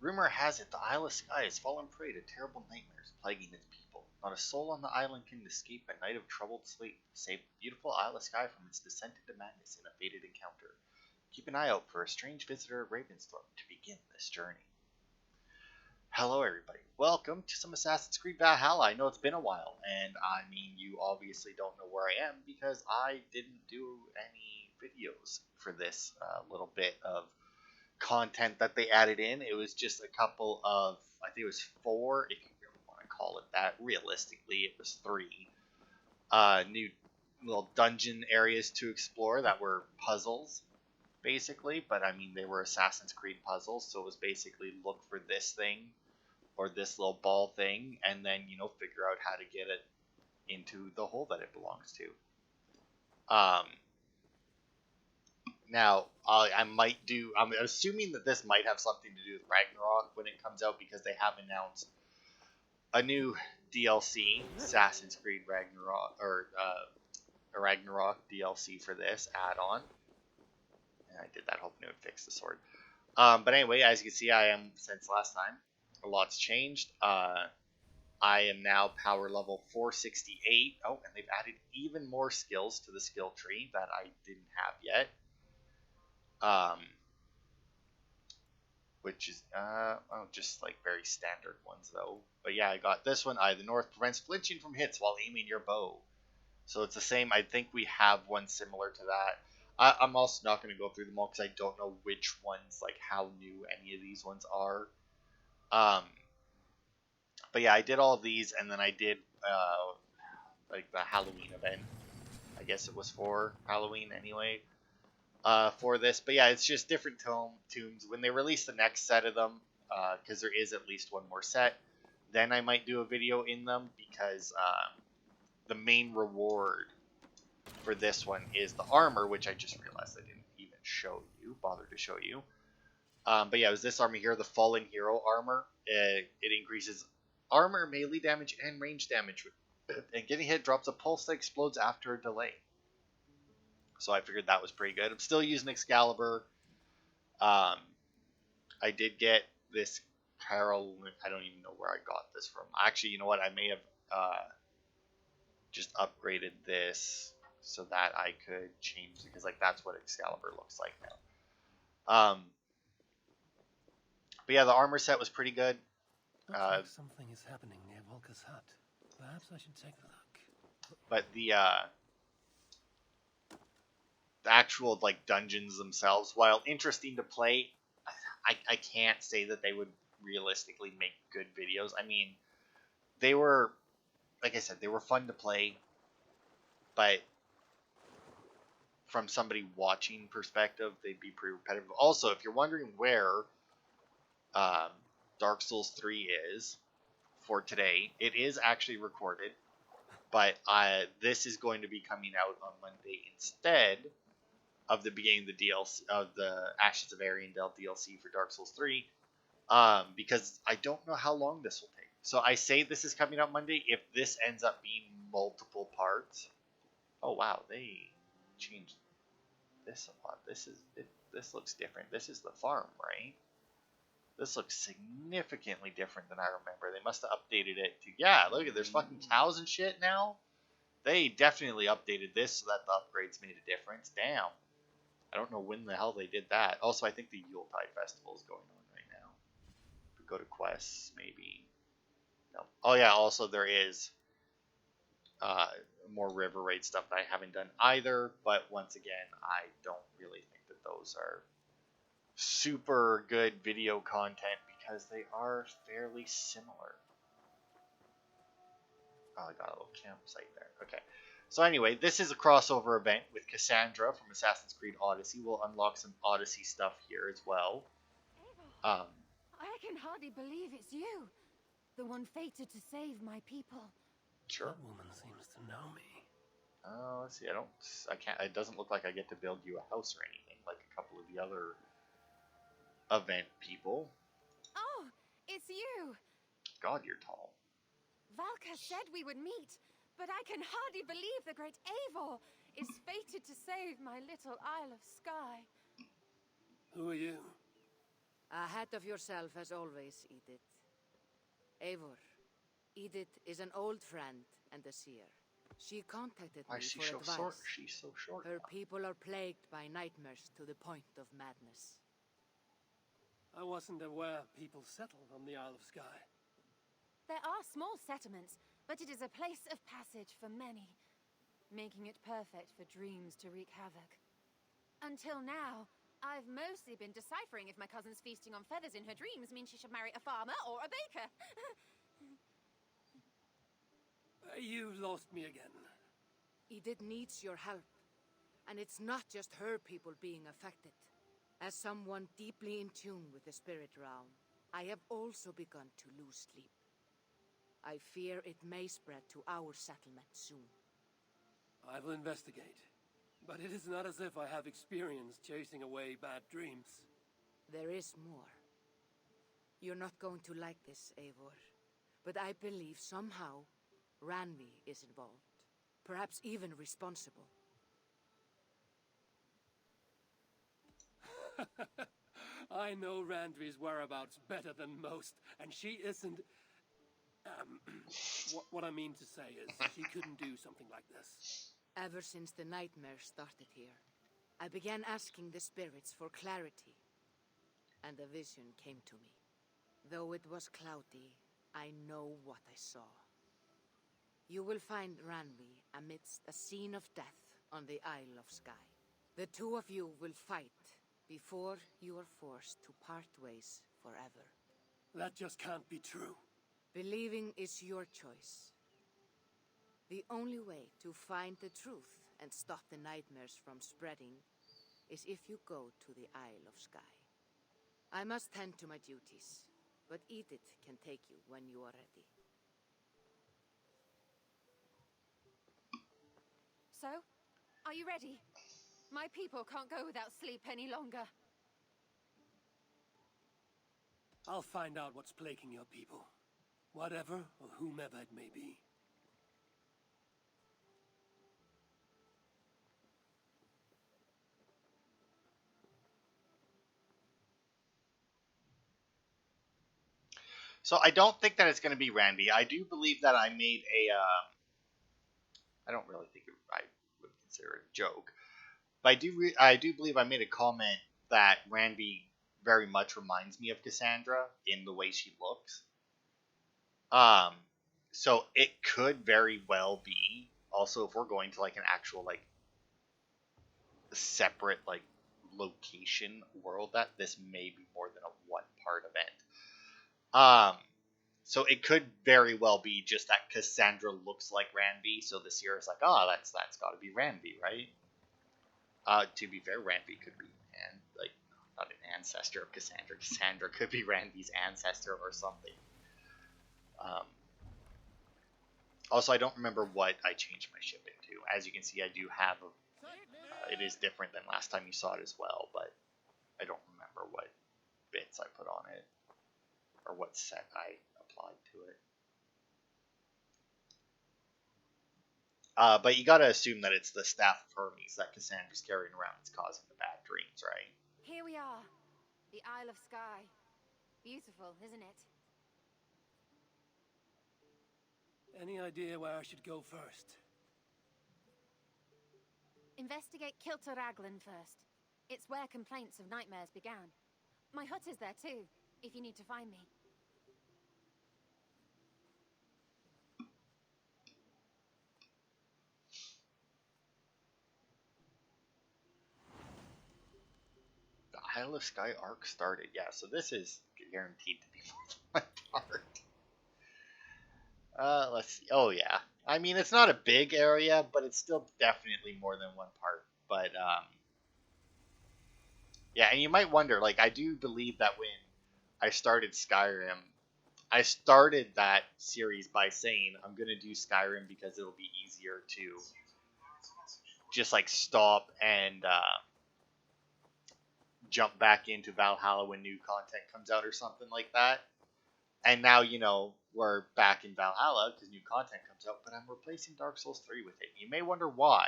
Rumor has it the Isle of Skye has fallen prey to terrible nightmares plaguing its people. Not a soul on the island can escape a night of troubled sleep, save the beautiful Isle of Skye from its descent into madness in a fated encounter. Keep an eye out for a strange visitor of Ravensthorpe to begin this journey. Hello everybody, welcome to some Assassin's Creed Valhalla. I know it's been a while, and I mean, you obviously don't know where I am because I didn't do any videos for this little bit of content that they added in. It was just a couple of, I think it was 4, if you really want to call it that. Realistically, it was 3 new little dungeon areas to explore that were puzzles, basically. But I mean, they were Assassin's Creed puzzles, so it was basically look for this thing or this little ball thing, and then, you know, figure out how to get it into the hole that it belongs to. Now, I'm assuming that this might have something to do with Ragnarok when it comes out, because they have announced a new DLC, Assassin's Creed Ragnarok, or a Ragnarok DLC for this add-on. And I did that hoping it would fix the sword. But anyway, as you can see, I am, since last time, a lot's changed. I am now power level 468. Oh, and they've added even more skills to the skill tree that I didn't have yet. Which is, just like very standard ones though. But yeah, I got this one. The North prevents flinching from hits while aiming your bow. So it's the same. I think we have one similar to that. I'm also not going to go through them all because I don't know which ones, like how new any of these ones are. But yeah, I did all of these, and then I did, like the Halloween event. I guess it was for Halloween anyway. For this, but yeah, it's just different tombs. When they release the next set of them, because there is at least one more set, then I might do a video in them, because the main reward for this one is the armor, which I just realized I didn't even bother to show you. But yeah, it was this armor here, the Fallen Hero armor. It increases armor, melee damage, and range damage, and getting hit drops a pulse that explodes after a delay. So I figured that was pretty good. I'm still using Excalibur. I did get this Carol. I don't even know where I got this from. Actually, you know what? I may have just upgraded this so that I could change it, because like that's what Excalibur looks like now. But yeah, the armor set was pretty good. Looks like something is happening near Velka's hut. Perhaps I should take a look. But the actual like dungeons themselves, while interesting to play, I can't say that they would realistically make good videos. I mean, they were, like I said, they were fun to play, but from somebody watching perspective, they'd be pretty repetitive. Also, if you're wondering where Dark Souls 3 is for today, it is actually recorded, but this is going to be coming out on Monday instead of the beginning of the DLC of the Ashes of Ariandel DLC for Dark Souls 3, because I don't know how long this will take. So I say this is coming out Monday. If this ends up being multiple parts, oh wow, they changed this a lot. This looks different. This is the farm, right? This looks significantly different than I remember. They must have updated it to, yeah, look at, there's fucking cows and shit now. They definitely updated this so that the upgrades made a difference. Damn. I don't know when the hell they did that. Also, I think the Yuletide Festival is going on right now. If we go to quests, maybe. No. Oh yeah, also there is more River Raid stuff that I haven't done either. But once again, I don't really think that those are super good video content because they are fairly similar. Oh, I got a little campsite there. Okay. So anyway, this is a crossover event with Cassandra from Assassin's Creed Odyssey. We'll unlock some Odyssey stuff here as well. Eivor, I can hardly believe it's you, the one fated to save my people. Sure. That woman seems to know me. Let's see. I can't. It doesn't look like I get to build you a house or anything like a couple of the other event people. Oh, it's you. God, you're tall. Velka said we would meet, but I can hardly believe the great Eivor is fated to save my little Isle of Skye. Who are you? Ahead of yourself as always, Edith. Eivor, Edith is an old friend and a seer. She contacted Why me is she for so advice. short? She's so short. Her people are plagued by nightmares to the point of madness. I wasn't aware people settled on the Isle of Skye. There are small settlements, but it is a place of passage for many, making it perfect for dreams to wreak havoc. Until now, I've mostly been deciphering if my cousin's feasting on feathers in her dreams means she should marry a farmer or a baker. You lost me again. Edith needs your help. And it's not just her people being affected. As someone deeply in tune with the spirit realm, I have also begun to lose sleep. I fear it may spread to our settlement soon. I will investigate. But it is not as if I have experience chasing away bad dreams. There is more. You're not going to like this, Eivor. But I believe somehow Randvi is involved. Perhaps even responsible. I know Randvi's whereabouts better than most, and she isn't... what I mean to say is, she couldn't do something like this. Ever since the nightmare started here, I began asking the spirits for clarity, and a vision came to me. Though it was cloudy, I know what I saw. You will find Randvi amidst a scene of death on the Isle of Skye. The two of you will fight before you are forced to part ways forever. That just can't be true. Believing is your choice. The only way to find the truth and stop the nightmares from spreading is if you go to the Isle of Skye. I must tend to my duties, but Edith can take you when you are ready. So, are you ready? My people can't go without sleep any longer. I'll find out what's plaguing your people. Whatever or whomever it may be. So I don't think that it's going to be Randy. I do believe that I made a. I don't really think I would consider it a joke, but I do believe I made a comment that Randy very much reminds me of Cassandra in the way she looks. Um, so it could very well be also if we're going to like an actual like separate like location world that this may be more than a one part event. So it could very well be just that Cassandra looks like Ranvi, so the seer is like, oh, that's got to be Ranvi, right? To be fair, Ranvi could be not an ancestor of Cassandra. Cassandra could be Ranvi's ancestor or something. Also, I don't remember what I changed my ship into. As you can see, I do have it is different than last time you saw it as well, but I don't remember what bits I put on it or what set I applied to it. But you gotta assume that it's the Staff of Hermes that Cassandra's carrying around that's causing the bad dreams, right? Here we are. The Isle of Skye. Beautiful, isn't it? Any idea where I should go first? Investigate Kilter Raglan first. It's where complaints of nightmares began. My hut is there too, if you need to find me. The Isle of Skye arc started. Yeah, so this is guaranteed to be one part. Let's see. Oh, yeah. I mean, it's not a big area, but it's still definitely more than one part. But, yeah, and you might wonder, like, I do believe that when I started Skyrim, I started that series by saying I'm going to do Skyrim because it'll be easier to just, like, stop and jump back into Valhalla when new content comes out or something like that. And now, you know, we're back in Valhalla because new content comes out, but I'm replacing Dark Souls 3 with it. You may wonder why,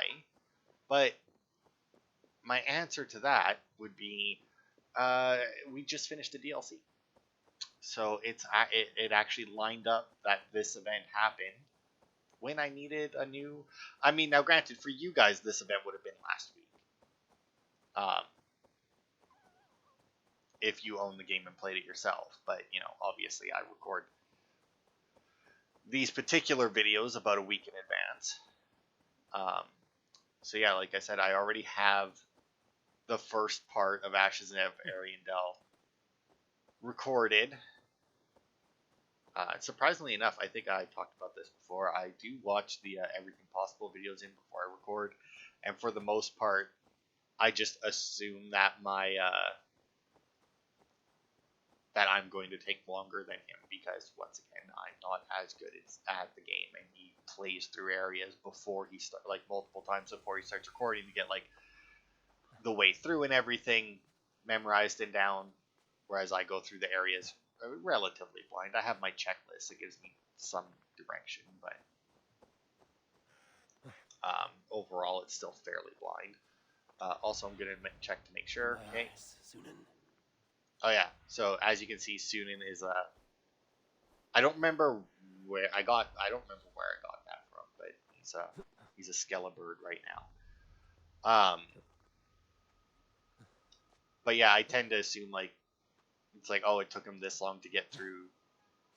but my answer to that would be we just finished the DLC. So it actually lined up that this event happened when I needed a new. I mean, now granted, for you guys, this event would have been last week. If you own the game and played it yourself, but you know, obviously, I record these particular videos about a week in advance. So yeah, like I said, I already have the first part of Ashes of Ariandel recorded. Surprisingly enough, I think I talked about this before. I do watch the Everything Possible videos in before I record, and for the most part, I just assume that that I'm going to take longer than him because once again, I'm not as good at the game, and he plays through areas before he starts, like multiple times before he starts recording to get like the way through and everything memorized and down, whereas I go through the areas relatively blind. I have my checklist that gives me some direction, but overall it's still fairly blind. Also, I'm going to check to make sure. Okay. Oh yeah, so as you can see, Sunan is I don't remember where I got that from, but he's a Skelebird right now. But yeah, I tend to assume like it's like, oh, it took him this long to get through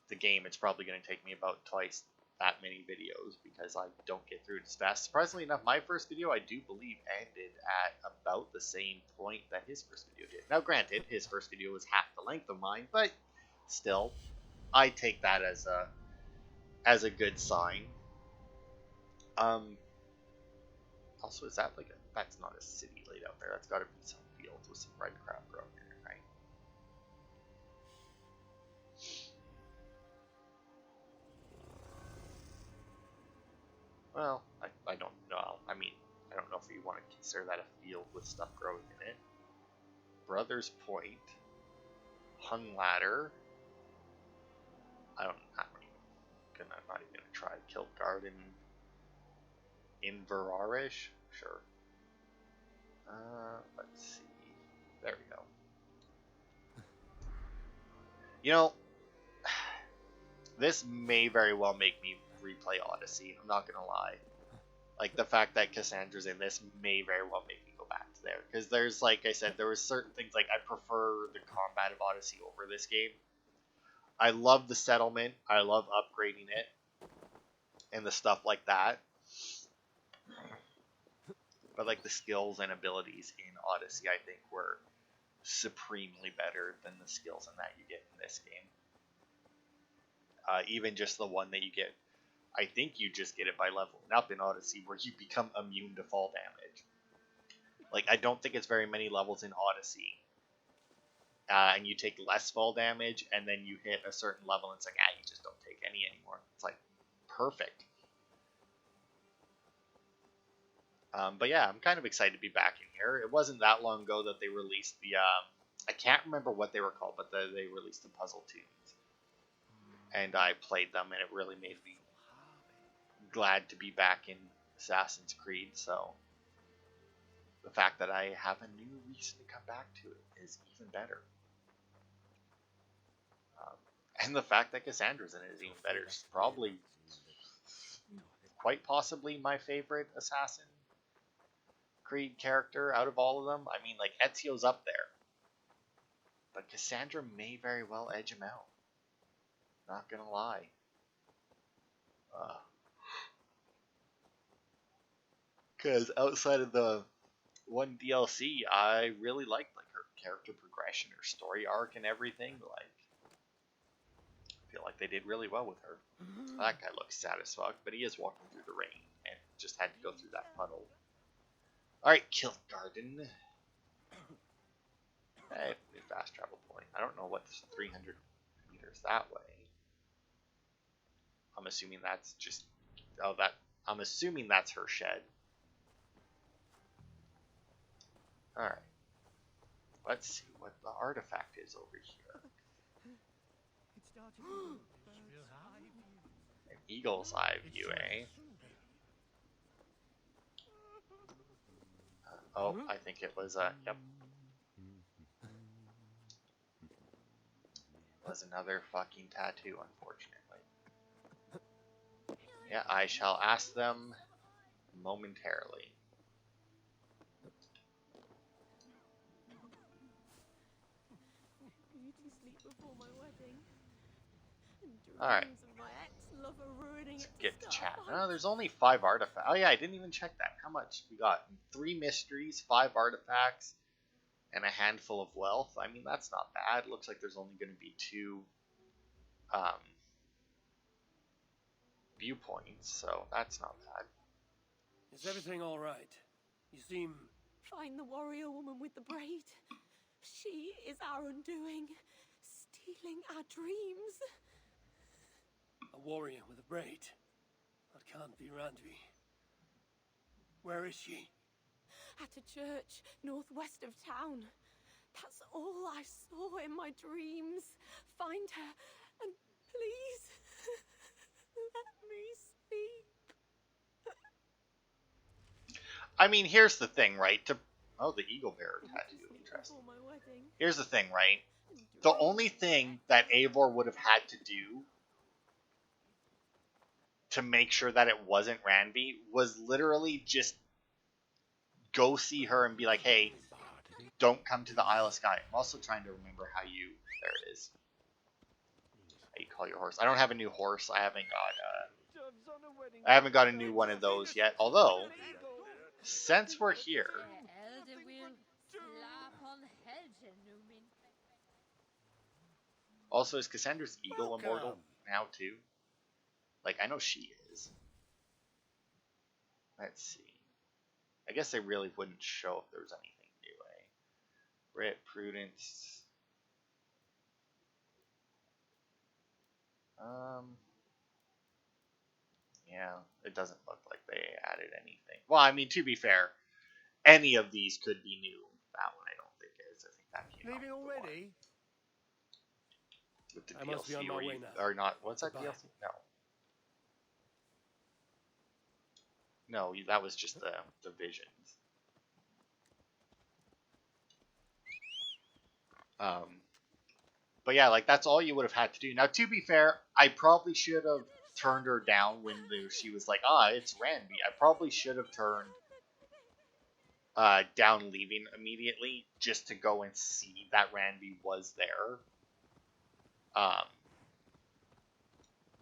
the game. It's probably going to take me about twice that many videos because I don't get through it as fast. Surprisingly enough, my first video, I do believe, ended at about the same point that his first video did. Now, granted, his first video was half the length of mine, but still, I take that as a good sign. Also, is that like that's not a city laid out there. That's got to be some fields with some red crap growing in it, right? Well, I don't know. I mean, I don't know if you want to consider that a field with stuff growing in it. Brothers Point, Hung Ladder. I'm not even gonna try Kilt Garden. Inverarish, sure. Let's see. There we go. You know, this may very well make me replay Odyssey. I'm not gonna lie. Like the fact that Cassandra's in this may very well make me go back to there because there's, like I said, there were certain things like I prefer the combat of Odyssey over this game. I love the settlement. I love upgrading it and the stuff like that. But like the skills and abilities in Odyssey, I think were supremely better than the skills in that you get in this game. Even just the one that you get, I think you just get it by leveling up in Odyssey, where you become immune to fall damage. Like, I don't think it's very many levels in Odyssey. And you take less fall damage, and then you hit a certain level, and it's like, you just don't take any anymore. It's like, perfect. But yeah, I'm kind of excited to be back in here. It wasn't that long ago that they released the, I can't remember what they were called, but they released the puzzle tunes. And I played them, and it really made me glad to be back in Assassin's Creed, so the fact that I have a new reason to come back to it is even better. And the fact that Cassandra's in it is even better. It's probably, quite possibly, my favorite Assassin Creed character out of all of them. I mean, like, Ezio's up there. But Cassandra may very well edge him out. Not gonna lie. Because outside of the one DLC, I really liked like her character progression, her story arc, and everything. Like, I feel like they did really well with her. That guy looks sad as fuck, but he is walking through the rain and just had to go through that puddle. All right, Kilt Garden. Hey, new fast travel point. I don't know what's 300 meters that way. I'm assuming that's just I'm assuming that's her shed. Alright. Let's see what the artifact is over here. An eagle's eye view, eh? Oh, I think it was, yep. was another fucking tattoo, unfortunately. Yeah, I shall ask them momentarily. Beauty sleep before my wedding. Alright. Dreams of my ex-lover ruining Let's it to get to start chat. a Oh, fight. there's only 5 artifacts. Oh yeah, I didn't even check that. How much we got? 3 mysteries, 5 artifacts, and a handful of wealth. I mean, that's not bad. Looks like there's only going to be 2 viewpoints, so that's not bad. Is everything all right? You seem... Find the warrior woman with the braid. She is our undoing, stealing our dreams. a warrior with a braid. That can't be Randvi. Where is she? At a church northwest of town. That's all I saw in my dreams. Find her, and please, let me sleep. I mean, here's the thing, right? Oh, the eagle bearer tattoo. Interesting. Before my wedding. Here's the thing, right? The only thing that Eivor would have had to do to make sure that it wasn't Randvi was literally just go see her and be like, hey, don't come to the Isle of Skye. I'm also trying to remember how you... There it is. How you call your horse. I don't have a new horse. I haven't got a new one of those yet. Although, since we're here... Also, is Cassandra's eagle immortal now too? Like, I know she is. Let's see. I guess they really wouldn't show if there was anything new, eh? Brit, Prudence. Yeah, it doesn't look like they added anything. Well, I mean, to be fair, any of these could be new. That one I don't think is. I think that came out Leaving already? with the I must be on DLC, my or way you, now. or not? What's that Goodbye. DLC? No, that was just the visions. But yeah, like that's all you would have had to do. Now, to be fair, I probably should have turned her down when she was like, it's Randy. I probably should have turned down leaving immediately just to go and see that Randy was there.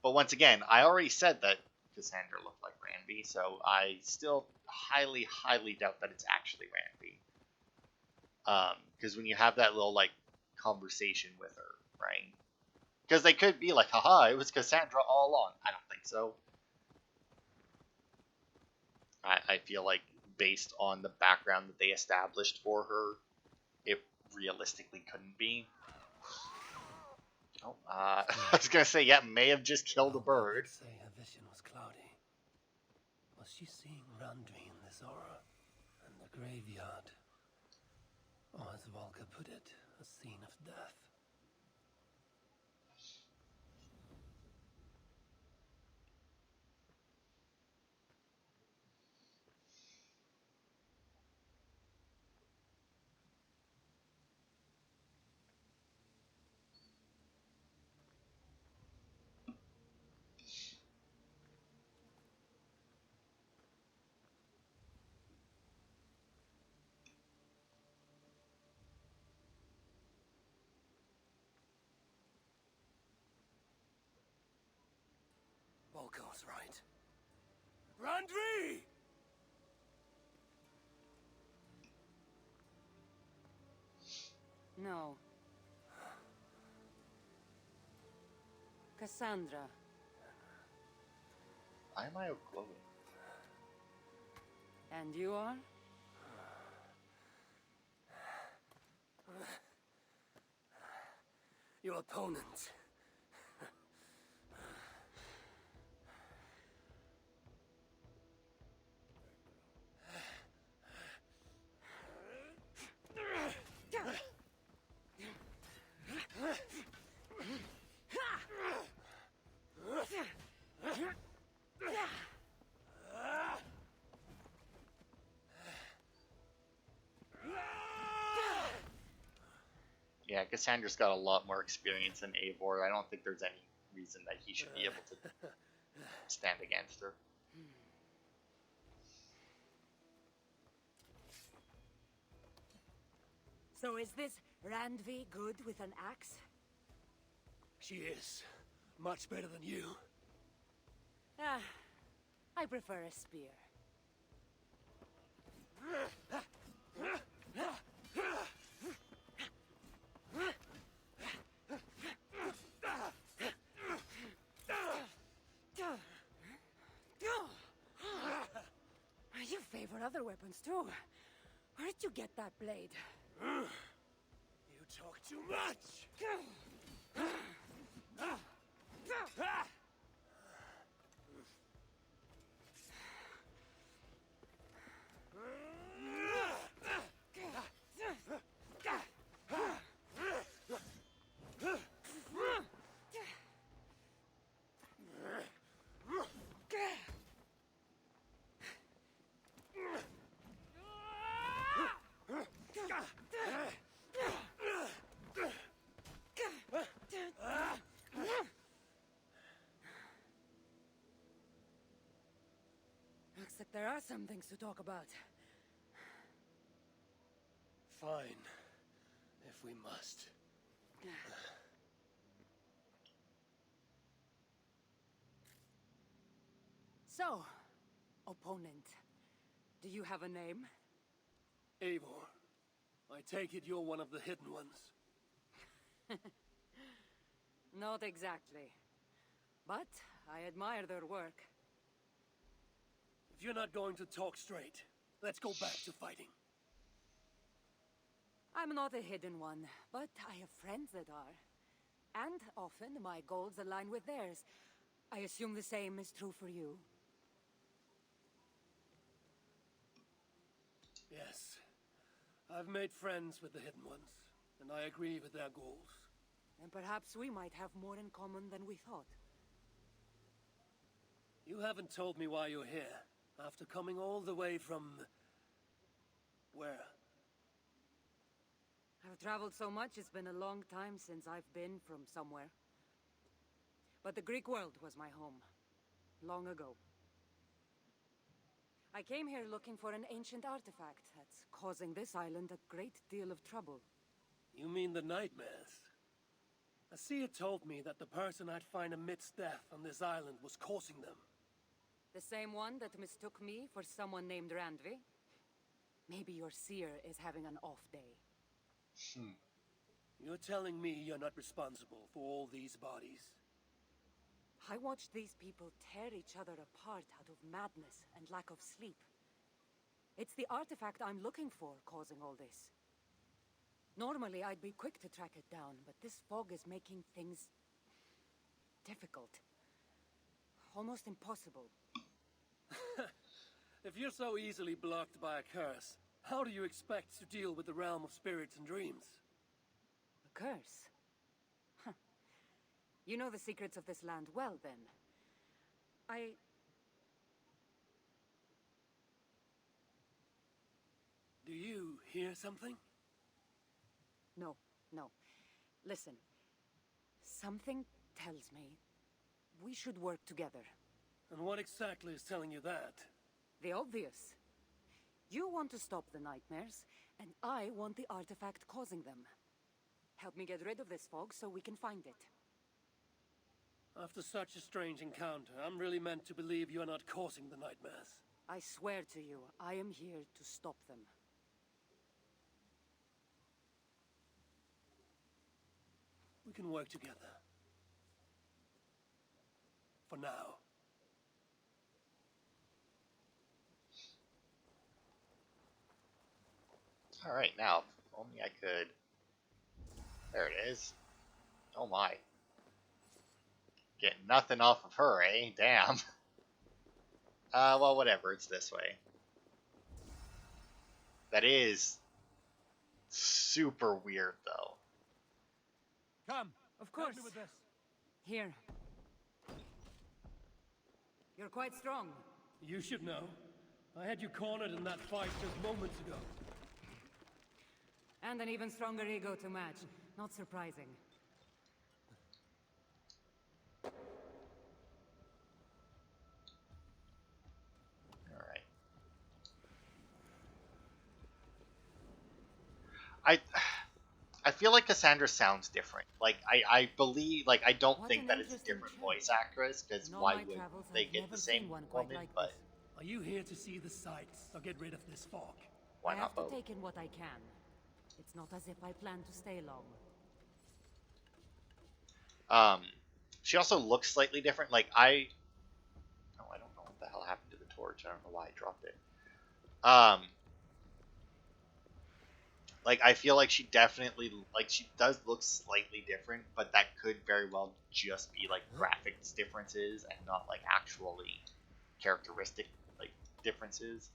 But once again, I already said that Cassandra looked like Randy, so I still highly, highly doubt that it's actually Randy. Because when you have that little like conversation with her, right? Because they could be like, haha, it was Cassandra all along. I don't think so. I feel like based on the background that they established for her, it realistically couldn't be. Oh, I was gonna say, yeah, may have just killed a bird. Say her vision was cloudy. Was she seeing Randvi in this aura? And the graveyard? Or as Velka put it, a scene of death. Velka was right. Randvi! No. Cassandra. Why am I glowing? And you are? Your opponent. Yeah, Cassandra's got a lot more experience than Eivor. I don't think there's any reason that he should be able to stand against her. So is this Randvi good with an axe? She is. Much better than you. Ah, I prefer a spear. You favor other weapons too. Where did you get that blade? You talk too much! Looks like there are some things to talk about. Fine. If we must. So, opponent, do you have a name? Eivor, I take it you're one of the hidden ones. Not exactly. But I admire their work. If you're not going to talk straight, let's go back to fighting. I'm not a hidden one, but I have friends that are. And often my goals align with theirs. I assume the same is true for you. Yes. I've made friends with the hidden ones, and I agree with their goals. And perhaps we might have more in common than we thought. You haven't told me why you're here, after coming all the way from... where? I've traveled so much, it's been a long time since I've been from somewhere. But the Greek world was my home, long ago. I came here looking for an ancient artifact that's causing this island a great deal of trouble. You mean the nightmares? A seer told me that the person I'd find amidst death on this island was causing them. The same one that mistook me for someone named Randvi? Maybe your seer is having an off day. You're telling me you're not responsible for all these bodies? I watched these people tear each other apart out of madness and lack of sleep. It's the artifact I'm looking for causing all this. Normally, I'd be quick to track it down, but this fog is making things... difficult. Almost impossible. If you're so easily blocked by a curse, how do you expect to deal with the realm of spirits and dreams? A curse? Huh. You know the secrets of this land well, then. Do you hear something? No. Listen. Something tells me we should work together. And what exactly is telling you that? The obvious. You want to stop the nightmares, and I want the artifact causing them. Help me get rid of this fog so we can find it. After such a strange encounter, I'm really meant to believe you're not causing the nightmares. I swear to you, I am here to stop them. We can work together. For now. Alright, now, if only I could... There it is. Oh my. Get nothing off of her, eh? Damn. Well, whatever, it's this way. That is... super weird, though. Come! Of course. Help me with this. Here. You're quite strong. You should know. I had you cornered in that fight just moments ago. And an even stronger ego to match. Not surprising. Alright. I feel like Cassandra sounds different. Like, I believe, like, I don't What think an that it's a interesting different church. voice actress, because In all why my would travels, they I've get never the seen same one quite woman, like but this. Are you here to see the sights or get rid of this fog? why I not have to both? take in what I can. It's not as if I plan to stay long. She also looks slightly different. Like, I don't know what the hell happened to the torch. I don't know why I dropped it. Like, I feel like she definitely, like, she does look slightly different, but that could very well just be, like, graphics differences and not, like, actually characteristic, like, differences,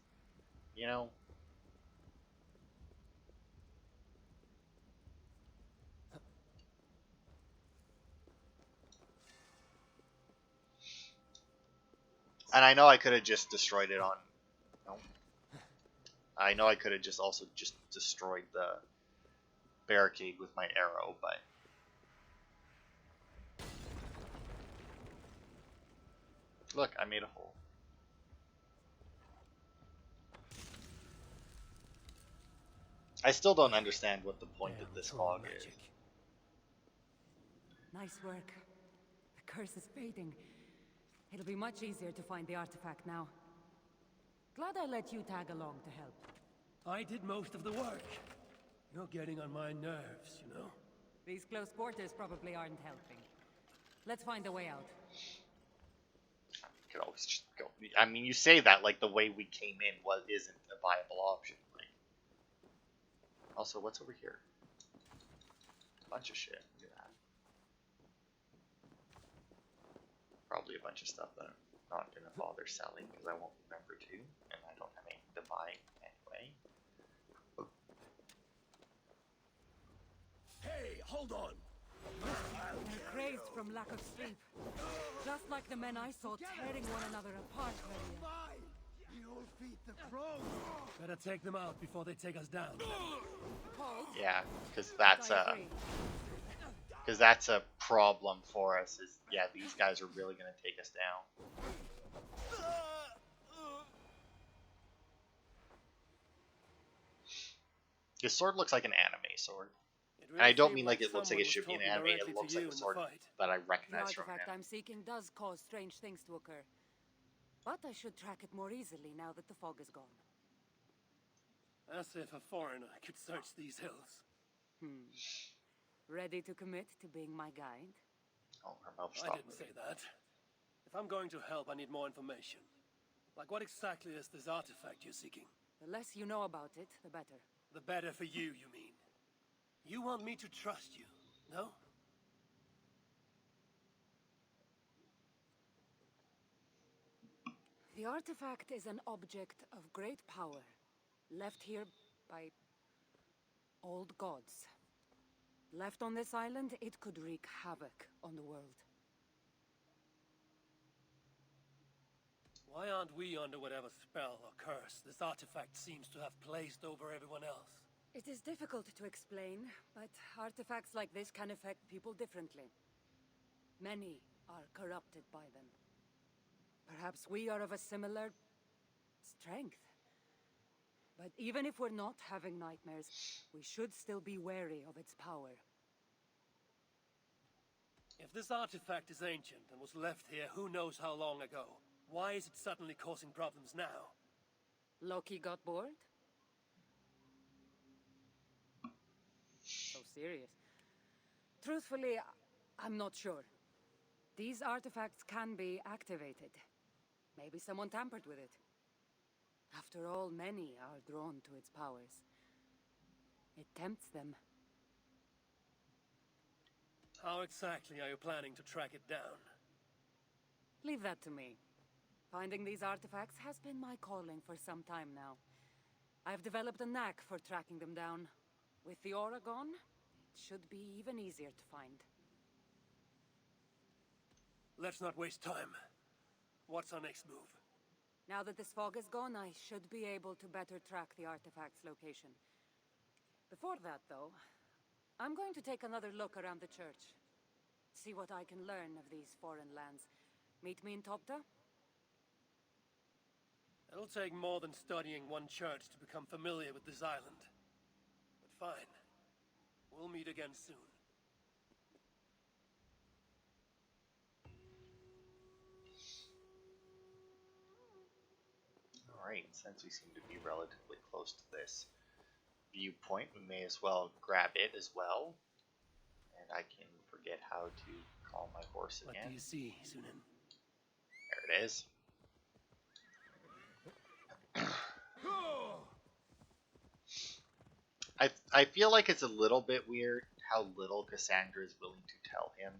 you know? And I know I could have just destroyed it on, no. I know I could have just also just destroyed the barricade with my arrow, but look, I made a hole. I still don't understand what the point of this fog is. Nice work. The curse is fading. It'll be much easier to find the artifact now. Glad I let you tag along to help. I did most of the work. You're getting on my nerves, you know? These close quarters probably aren't helping. Let's find a way out. Could always just go. I mean, you say that like the way we came in isn't a viable option. Like, also, what's over here? Bunch of shit. Look at that. Probably a bunch of stuff that I'm not gonna bother selling because I won't remember to, and I don't have anything to buy anyway. Hey, hold on! They're crazed from lack of sleep. Just like the men I saw tearing one another apart earlier. You'll feed the crows! Better take them out before they take us down. Yeah, because I agree. that's a problem for us. Is yeah, these guys are really gonna take us down. His sword looks like an anime sword. Really And I don't seemed mean like it looks like it someone should be was an talking anime, directly it looks to like you a in the sword fight. that I The recognize from artifact him. I'm seeking does cause strange things to occur. But I should track it more easily now that the fog is gone. As if a foreigner could search these hills. Ready to commit to being my guide? Oh, her mouth I stopped didn't say moving. that. If I'm going to help, I need more information. Like, what exactly is this artifact you're seeking? The less you know about it, the better. The better for you mean? You want me to trust you, no? The artifact is an object of great power, left here by old gods. Left on this island, it could wreak havoc on the world. Why aren't we under whatever spell or curse this artifact seems to have placed over everyone else? It is difficult to explain, but artifacts like this can affect people differently. Many are corrupted by them. Perhaps we are of a similar strength. But even if we're not having nightmares, we should still be wary of its power. If this artifact is ancient and was left here who knows how long ago, why is it suddenly causing problems now? Loki got bored? So serious. Truthfully, I'm not sure. These artifacts can be activated. Maybe someone tampered with it. After all, many are drawn to its powers. It tempts them. How exactly are you planning to track it down? Leave that to me. Finding these artifacts has been my calling for some time now. I've developed a knack for tracking them down. With the aura gone, it should be even easier to find. Let's not waste time. What's our next move? Now that this fog is gone, I should be able to better track the artifact's location. Before that, though, I'm going to take another look around the church. See what I can learn of these foreign lands. Meet me in Topta? It'll take more than studying one church to become familiar with this island. But fine. We'll meet again soon. Alright, since we seem to be relatively close to this viewpoint, we may as well grab it as well. And I can forget how to call my horse again. What do you see, Sunan? There it is. I feel like it's a little bit weird how little Cassandra is willing to tell him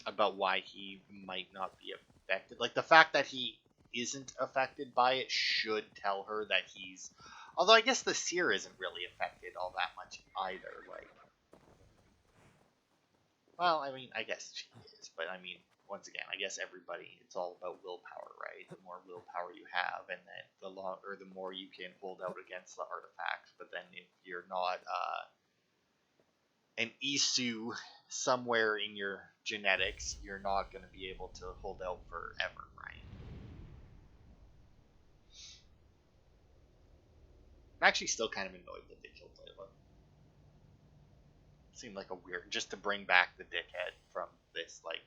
about why he might not be affected. Like, the fact that he isn't affected by it should tell her that he's... Although I guess the seer isn't really affected all that much either. Like, well, I mean, I guess she is, but I mean, once again, I guess everybody, it's all about willpower, right? The more willpower you have, and then the more you can hold out against the artifacts. But then if you're not an Isu somewhere in your genetics, you're not going to be able to hold out forever, right? I'm actually still kind of annoyed that they killed Layla. Seemed like a weird, just to bring back the dickhead from this, like,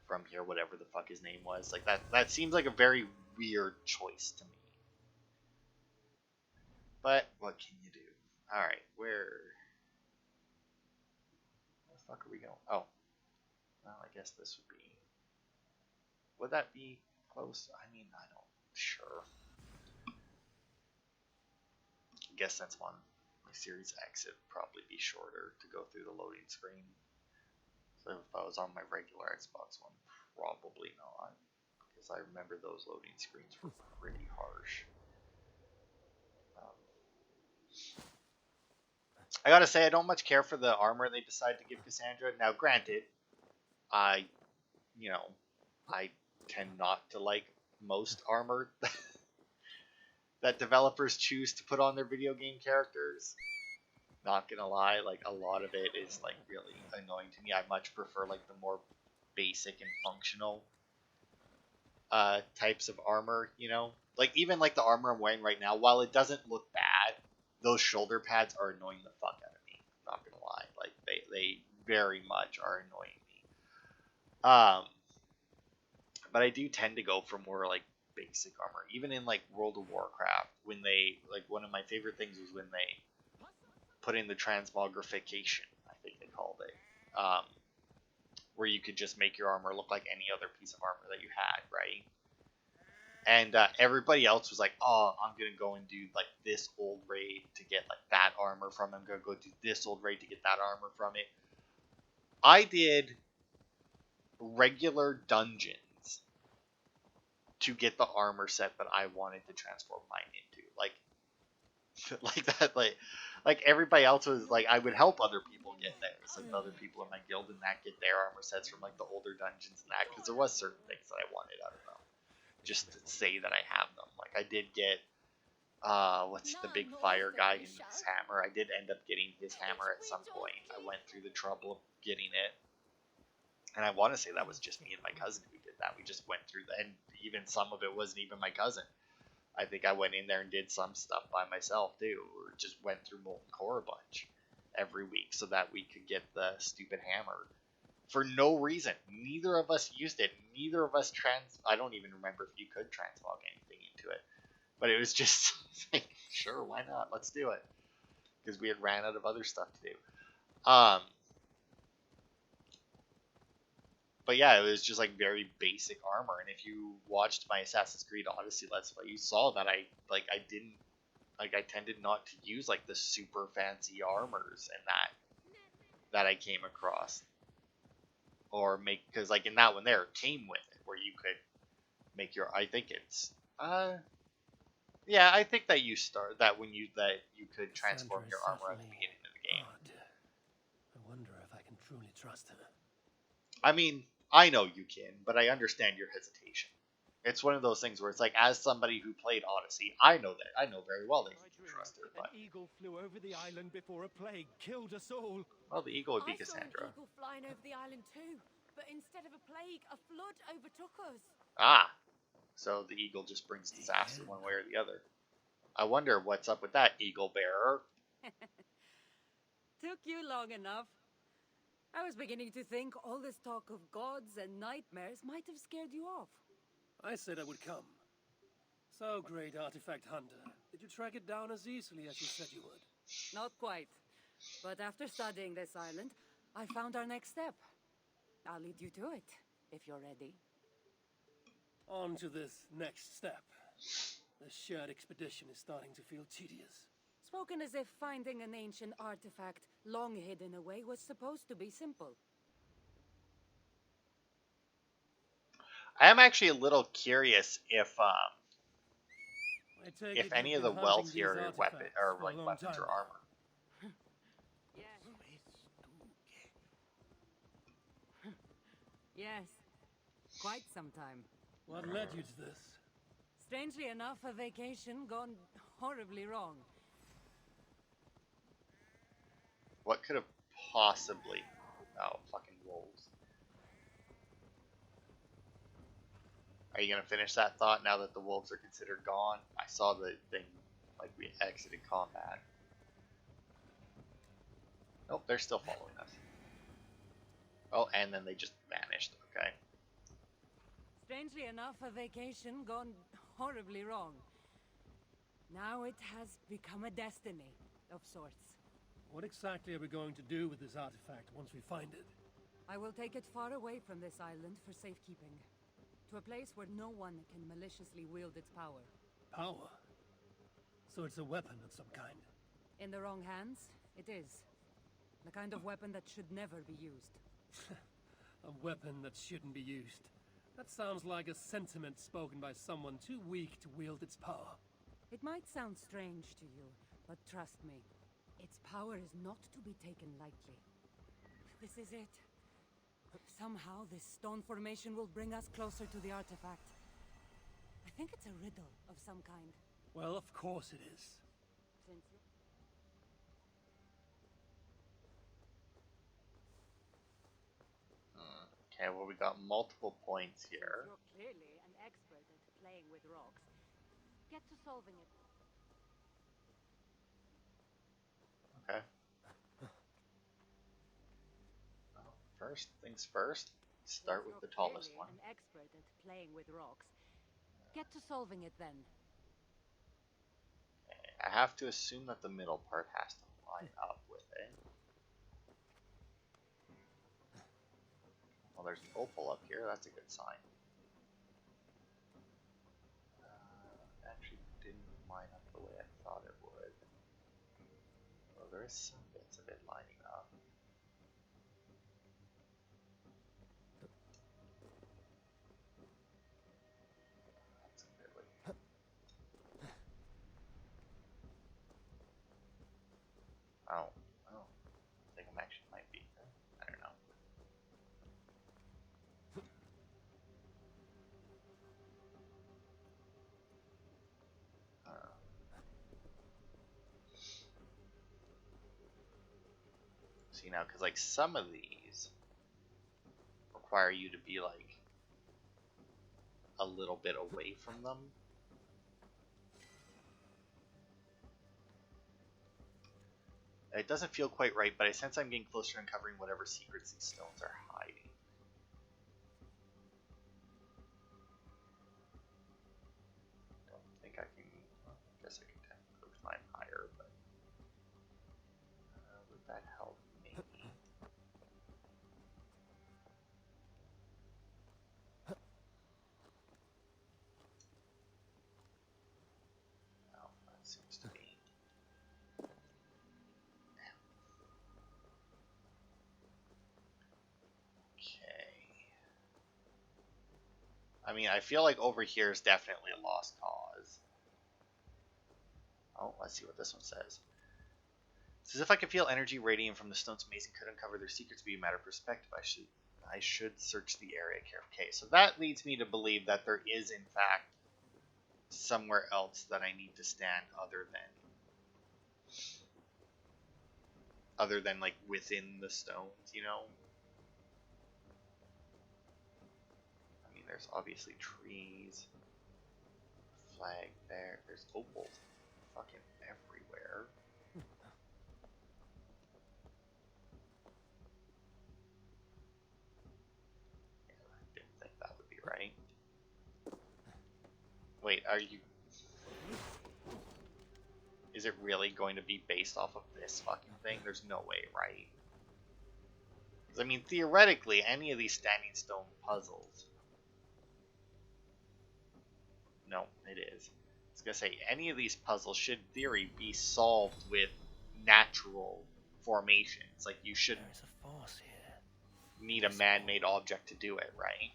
from here, whatever the fuck his name was. Like, that seems like a very weird choice to me. But, what can you do? Alright, where the fuck are we going? Oh. Well, I guess this would be... Would that be close? I mean, I don't... Sure. I guess that's one. My Series X, it'd probably be shorter to go through the loading screen. So if I was on my regular Xbox One, probably not. Because I remember those loading screens were pretty harsh. I gotta say, I don't much care for the armor they decide to give Cassandra. Now, granted, I tend not to like most armor that developers choose to put on their video game characters. Not gonna lie, like, a lot of it is, like, really annoying to me. I much prefer, like, the more basic and functional types of armor, you know? Like, even, like, the armor I'm wearing right now, while it doesn't look bad, those shoulder pads are annoying the fuck out of me. I'm not gonna lie. Like, they very much are annoying me. But I do tend to go for more, like, basic armor. Even in, like, World of Warcraft, when they, like, one of my favorite things was when they put in the transmogrification, I think they called it, where you could just make your armor look like any other piece of armor that you had, right? And everybody else was like, oh, I'm going to go and do, like, this old raid to get, like, that armor from it. I'm going to go do this old raid to get that armor from it. I did regular dungeons to get the armor set that I wanted to transform mine into. Like that, like everybody else was like, I would help other people get theirs, like other people in my guild and that get their armor sets from, like, the older dungeons and that, because there was certain things that I wanted out of them, just to say that I have them. Like, I did get, what's the big fire guy in his hammer? I did end up getting his hammer at some point. I went through the trouble of getting it, and I want to say that was just me and my cousin who did that. We just went through that, and even some of it wasn't even my cousin. I think I went in there and did some stuff by myself too, or just went through Molten Core a bunch every week so that we could get the stupid hammer for no reason. Neither of us used it. Neither of us I don't even remember if you could transmog anything into it, but it was just like, sure, why not? Let's do it, because we had ran out of other stuff to do. But yeah, it was just, like, very basic armor. And if you watched my Assassin's Creed Odyssey Let's Play, you saw that I tended not to use, like, the super fancy armors and that I came across. Or because, like, in that one there, it came with it, where you could make your, I think it's, yeah, I think that you could transform your armor at the beginning of the game. Odd. I wonder if I can truly trust her. I mean, I know you can, but I understand your hesitation. It's one of those things where it's like, as somebody who played Odyssey, I know very well that you can trust her. But An eagle flew over the island before a plague killed us all. well, the eagle would be I saw an Cassandra. eagle flying over the island too, but instead of a plague, a flood overtook us. Ah, so the eagle just brings disaster one way or the other. I wonder what's up with that, eagle bearer. Took you long enough. I was beginning to think all this talk of gods and nightmares might have scared you off. I said I would come. So, great artifact hunter, did you track it down as easily as you said you would? Not quite. But after studying this island, I found our next step. I'll lead you to it, if you're ready. On to this next step. The shared expedition is starting to feel tedious. Spoken as if finding an ancient artifact long hidden away was supposed to be simple. I am actually a little curious if I take if it any you've of the been wealth hunting here these are weapon artifacts or for a like long weapons time or now. armor. Yes, quite some time. What led you to this? Strangely enough, a vacation gone horribly wrong. What could have possibly? Oh, fucking wolves. Are you gonna finish that thought now that the wolves are considered gone? I saw the thing like we exited combat. Nope, they're still following us. Oh, and then they just vanished. Okay. Strangely enough, a vacation gone horribly wrong. Now it has become a destiny of sorts. What exactly are we going to do with this artifact once we find it? I will take it far away from this island for safekeeping. To a place where no one can maliciously wield its power. Power? So it's a weapon of some kind. In the wrong hands, it is. The kind of weapon that should never be used. A weapon that shouldn't be used. That sounds like a sentiment spoken by someone too weak to wield its power. It might sound strange to you, but trust me, its power is not to be taken lightly. This is it. Somehow this stone formation will bring us closer to the artifact. I think it's a riddle of some kind. Well, of course it is. Since you... Okay, well we got multiple points here. You're clearly an expert at playing with rocks. Get to solving it. Okay. Well, first things first. Start with the tallest one. An expert at playing with rocks. Get to solving it then. Okay, I have to assume that the middle part has to line up with it. Well, there's an opal up here. That's a good sign. Actually, didn't line up the way I thought it would. Well, there is some bits of it lining up. That's a bit like... Oh, I think I actually might be. I don't know. See now, because like some of these require you to be like a little bit away from them. It doesn't feel quite right, but I sense I'm getting closer to uncovering whatever secrets these stones are hiding. Don't think I can. Well, I guess I can technically climb higher, but would that help? Maybe. No, that seems to be. I mean, I feel like over here is definitely a lost cause. Oh, let's see what this one says. It says, if I could feel energy radiating from the stones amazing could uncover their secrets, be a matter of perspective. I should I should search the area carefully. Okay, so that leads me to believe that there is, in fact, somewhere else that I need to stand other than like within the stones, you know? I mean, there's obviously trees, flag there, there's opals fucking everywhere. Yeah, I didn't think that would be right. Wait, are you... Is it really going to be based off of this fucking thing? There's no way, right? I mean, theoretically, any of these standing stone puzzles... No, it is. I was gonna say, any of these puzzles should, in theory, be solved with natural formations. Like, you shouldn't There's a force here. need a man-made object to do it, right?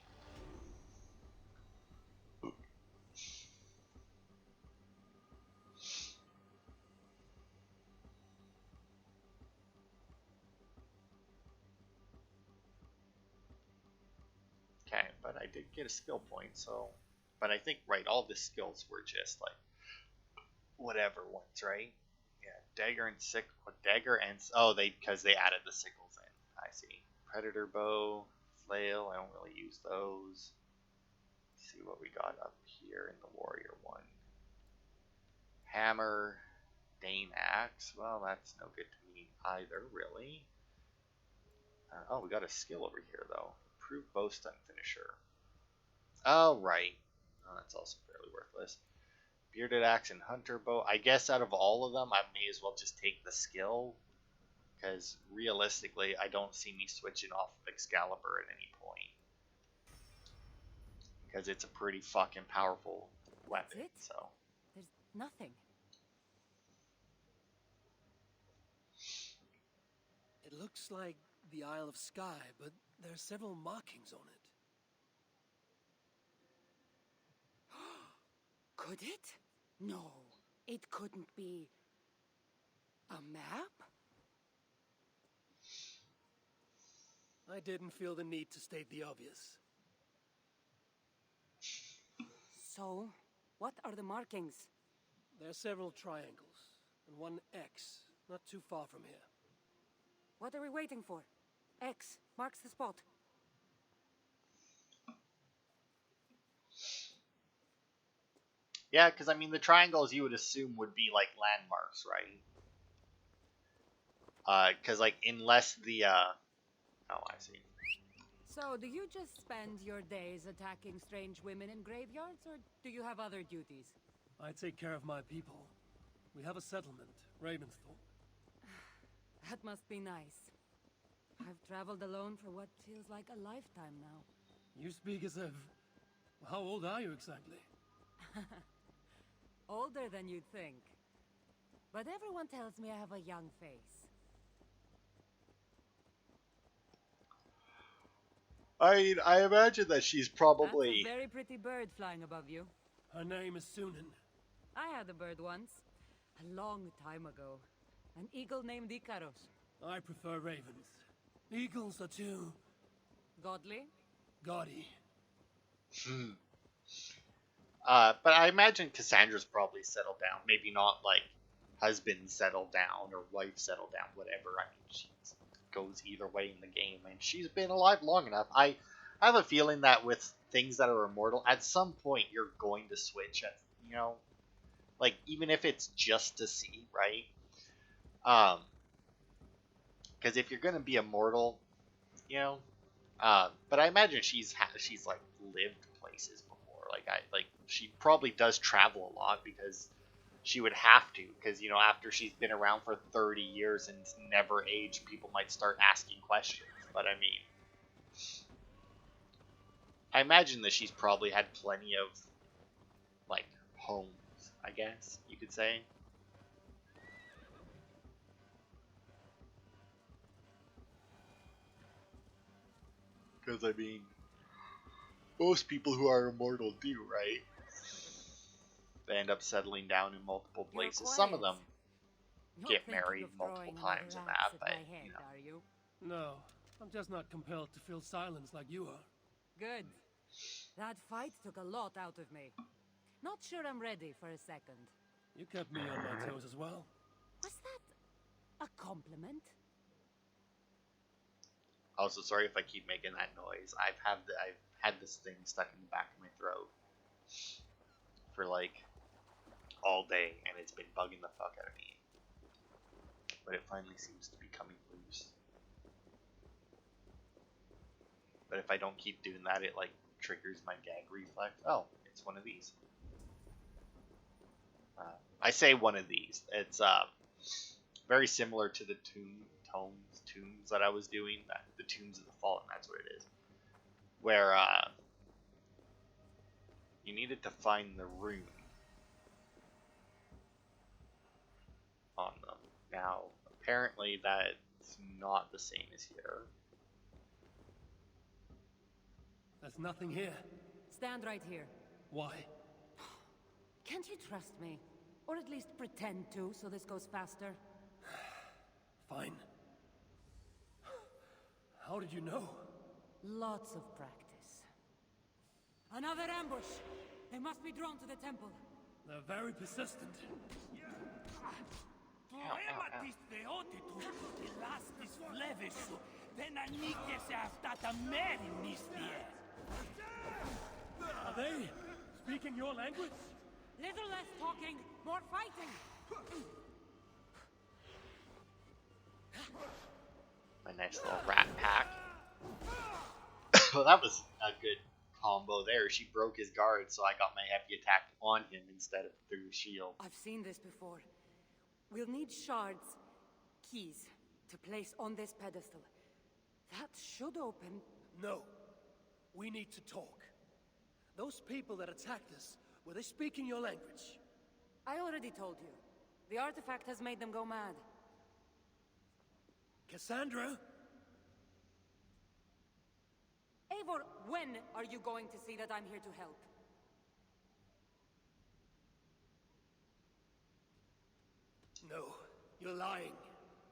Okay, but I did get a skill point, so... But I think, right, all the skills were just, like, whatever ones, right? Yeah, dagger and dagger and... Oh, because they added the sickles in. I see. Predator bow, flail, I don't really use those. Let's see what we got up here in the warrior one. Hammer, Dane axe. Well, that's no good to me either, really. Oh, we got a skill over here, though. Improved bow stun finisher. Oh, right. Oh, that's also fairly worthless. Bearded axe and hunter bow. I guess out of all of them, I may as well just take the skill. Because realistically, I don't see me switching off of Excalibur at any point. Because it's a pretty fucking powerful weapon. That's it? So There's nothing. It looks like the Isle of Skye, but there are several markings on it. Could it? No, it couldn't be. A map? I didn't feel the need to state the obvious. So, what are the markings? There are several triangles, and one X, not too far from here. What are we waiting for? X marks the spot. yeah, because I mean the triangles you would assume would be like landmarks, right? Because like unless the oh, I see. So, do you just spend your days attacking strange women in graveyards, or do you have other duties? I take care of my people. We have a settlement, Ravensthorpe. That must be nice. I've traveled alone for what feels like a lifetime now. You speak as if... How old are you exactly? Older than you'd think. But everyone tells me I have a young face. I mean, I imagine that she's probably... That's a very pretty bird flying above you. Her name is Sunan. I had a bird once. A long time ago. An eagle named Icaros. I prefer ravens. Eagles are too... Godly? gaudy. But I imagine Cassandra's probably settled down. Maybe not like husband settled down or wife settled down, whatever. I mean, she goes either way in the game, and she's been alive long enough. I have a feeling that with things that are immortal, at some point you're going to switch. You know, like even if it's just to see, right? Because if you're gonna be immortal, you know. But I imagine she's like lived places before. Like she probably does travel a lot because she would have to. Because you know after she's been around for 30 years and never aged, people might start asking questions. But I mean, I imagine that she's probably had plenty of like homes. I guess you could say. Because, I mean, most people who are immortal do, right? They end up settling down in multiple places. Some of them Not get thinking married of multiple throwing times another and that, axe at but, my head, you know. are you? No, I'm just not compelled to fill silence like you are. Good. That fight took a lot out of me. Not sure I'm ready for a second. You kept me on my toes as well. Was that a compliment? Also, sorry if I keep making that noise. I've had this thing stuck in the back of my throat for like all day, and it's been bugging the fuck out of me. But it finally seems to be coming loose. But if I don't keep doing that, it like triggers my gag reflex. Oh, it's one of these. I say one of these. It's very similar to the tombs that I was doing. The Tombs of the Fallen. That's what it is. Where you needed to find the rune on them. Now, apparently that's not the same as here. There's nothing here. Stand right here. Why? Can't you trust me? Or at least pretend to, so this goes faster? Fine. How did you know? Lots of practice. Another ambush! They must be drawn to the temple. They're very persistent. Are they speaking your language? Little less talking, more fighting! My nice little rat pack. Well, that was a good combo there. She broke his guard, so I got my heavy attack on him instead of through the shield. I've seen this before. We'll need shards, keys, to place on this pedestal. That should open... No. We need to talk. Those people that attacked us, were they speaking your language? I already told you. The artifact has made them go mad. Cassandra? Eivor, when are you going to see that I'm here to help? No, you're lying.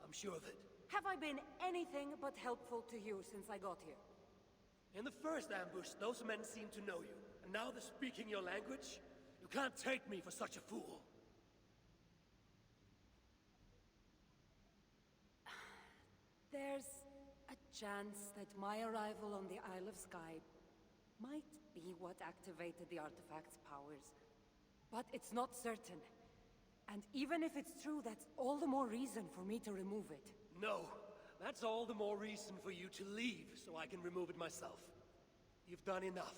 I'm sure of it. Have I been anything but helpful to you since I got here? In the first ambush, those men seemed to know you. And now they're speaking your language? You can't take me for such a fool. There's a chance that my arrival on the Isle of Skye might be what activated the artifact's powers. But it's not certain. And even if it's true, that's all the more reason for me to remove it. No, that's all the more reason for you to leave so I can remove it myself. You've done enough.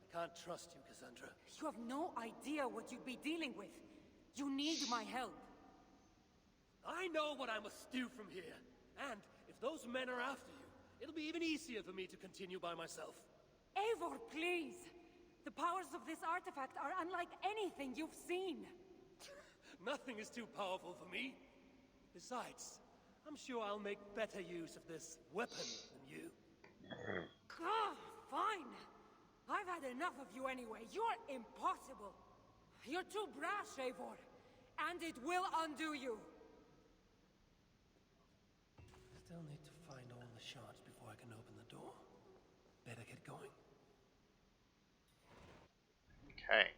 I can't trust you, Cassandra. You have no idea what you'd be dealing with. You need my help. I know what I must do from here. And if those men are after you, it'll be even easier for me to continue by myself. Eivor, please! The powers of this artifact are unlike anything you've seen. Nothing is too powerful for me. Besides, I'm sure I'll make better use of this weapon than you. Fine. I've had enough of you anyway. You're impossible. You're too brash, Eivor. And it will undo you. Still need to find all the shards before I can open the door. Better get going. Okay.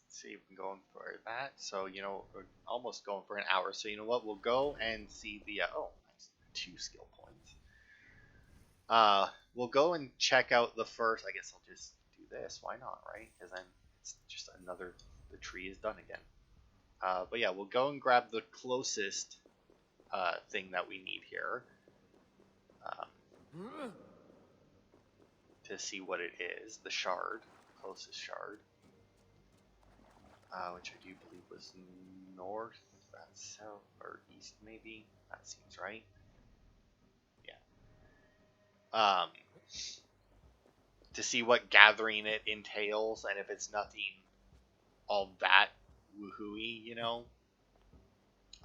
Let's see if we're going for that. So, you know, we're almost going for an hour. So, you know what? We'll go and see the... oh, nice. 2 skill points. We'll go and check out the first... I guess I'll just do this. Why not, right? Because then it's just another... The tree is done again. But yeah, we'll go and grab the closest thing that we need here. To see what it is. The shard. Closest shard. Which I do believe was north, that's south, or east maybe. That seems right. Yeah. To see what gathering it entails, and if it's nothing all that woohooey, you know,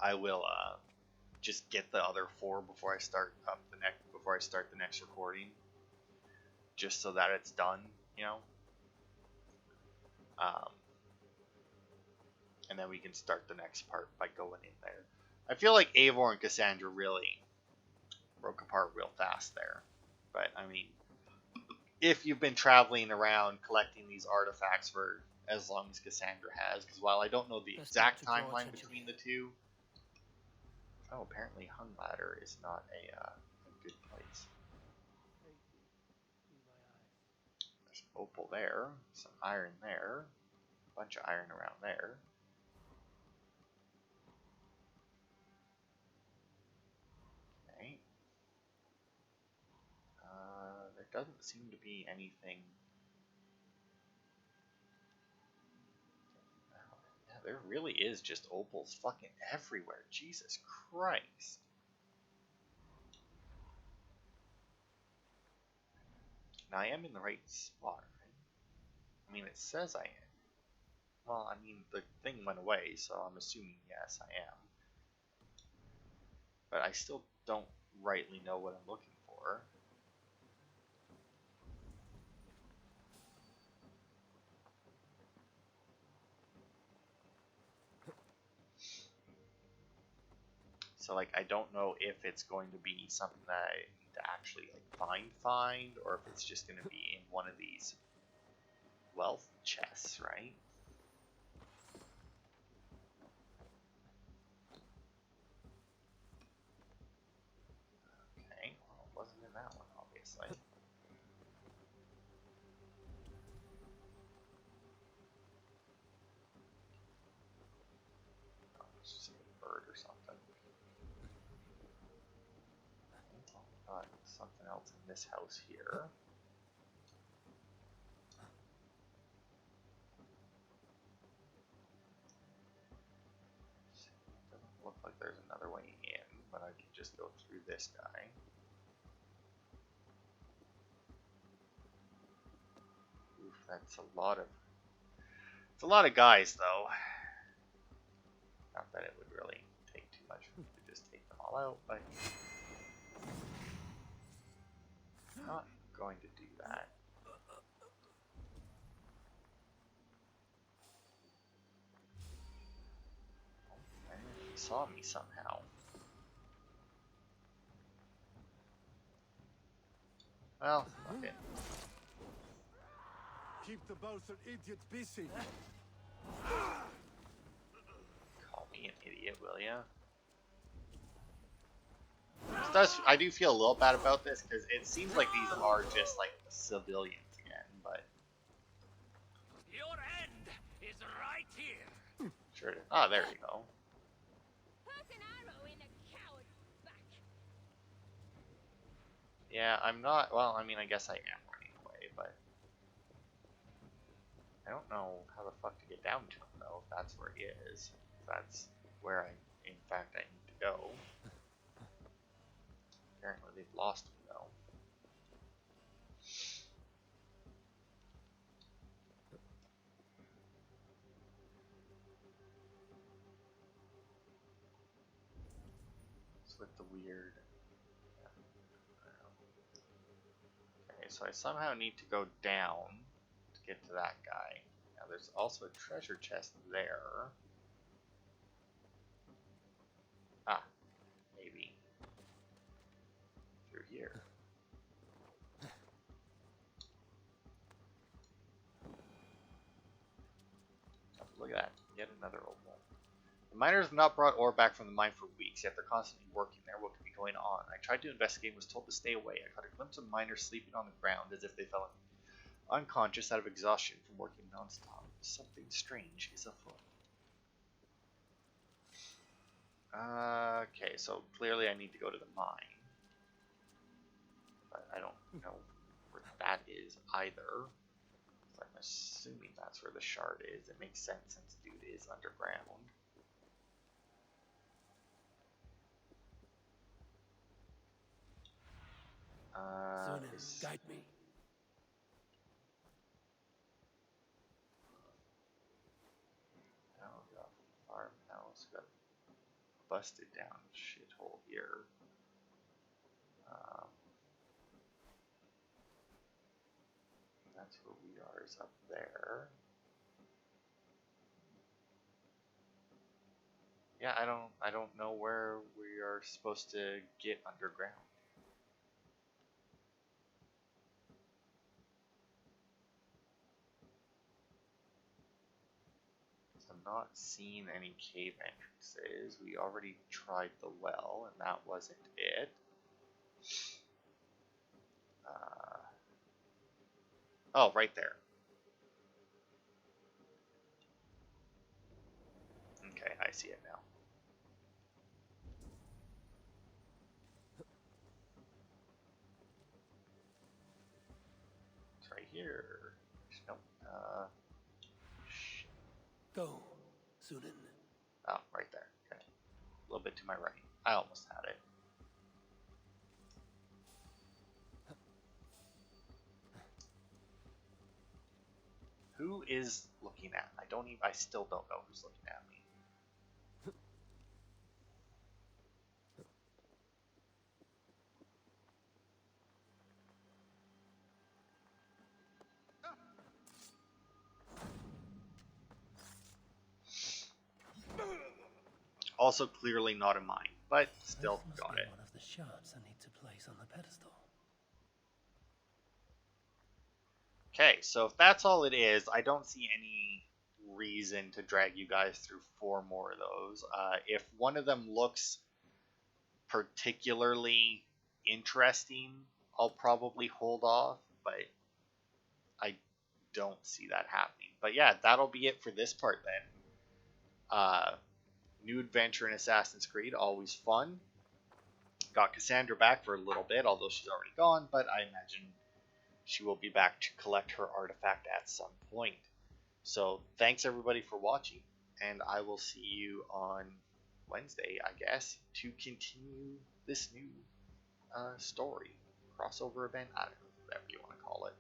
I will just get the other 4 before I start the next recording, just so that it's done, you know. And then we can start the next part by going in there. I feel like Eivor and Cassandra really broke apart real fast there. But, I mean, if you've been traveling around collecting these artifacts for as long as Cassandra has, because while I don't know the exact timeline between the two... Oh, apparently Hung Ladder is not a good place. There's an opal there, some iron there, a bunch of iron around there. Okay. There doesn't seem to be anything... Yeah, there really is just opals fucking everywhere. Jesus Christ. Now, I am in the right spot, right? I mean, it says I am. Well, I mean, the thing went away, so I'm assuming yes, I am. But I still don't rightly know what I'm looking for. So, like, I don't know if it's going to be something that I need to actually, like, find, or if it's just going to be in one of these wealth chests, right? Okay, well, it wasn't in that one, obviously. Oh, it's just a bird or something. Got something else in this house here. Doesn't look like there's another way in, but I can just go through this guy. Oof, that's a lot of... It's a lot of guys, though. Not that it would really take too much for me to just take them all out, but... I'm not going to do that. Oh, he saw me somehow. Well, fuck it. Keep the bosun idiot busy. Call me an idiot, will ya? I do feel a little bad about this, because it seems like these are just, like, civilians again, but... Your end is right here. Sure it is. Ah, there we go. Poke an arrow in a coward's back. Yeah, I'm not... Well, I mean, I guess I am running away, but... I don't know how the fuck to get down to him, though, if that's where he is. If that's where in fact, I need to go. Apparently they've lost me, though. It's with the weird... Okay, so I somehow need to go down to get to that guy. Now there's also a treasure chest there. Ah, maybe. Through here. Oh, look at that, yet another opal. The miners have not brought ore back from the mine for weeks, yet they're constantly working there. What could be going on? I tried to investigate and was told to stay away. I caught a glimpse of miners sleeping on the ground as if they fell unconscious out of exhaustion from working non-stop. Something strange is afoot. Okay, so clearly I need to go to the mine. But I don't know where that is either. So I'm assuming that's where the shard is. It makes sense since dude is underground. Guide me. Now we got farmhouse, got busted down shithole here. That's where we are, is up there. Yeah, I don't know where we are supposed to get underground. not seeing any cave entrances. We already tried the well, and that wasn't it. Oh, right there. Okay, I see it now. It's right here. Nope. Go, Sunan. Oh, right there. Okay. A little bit to my right. I almost had it. Who is looking at? I still don't know who's looking at me. Also clearly not a mine, but still This must got be it. one of the shards I need to place on the pedestal. Okay, so if that's all it is, I don't see any reason to drag you guys through 4 more of those. If one of them looks particularly interesting, I'll probably hold off, but I don't see that happening. But yeah, that'll be it for this part then. New adventure in Assassin's Creed, always fun. Got Cassandra back for a little bit, although she's already gone, but I imagine she will be back to collect her artifact at some point. So thanks everybody for watching, and I will see you on Wednesday, I guess, to continue this new story, crossover event, I don't know, whatever you want to call it.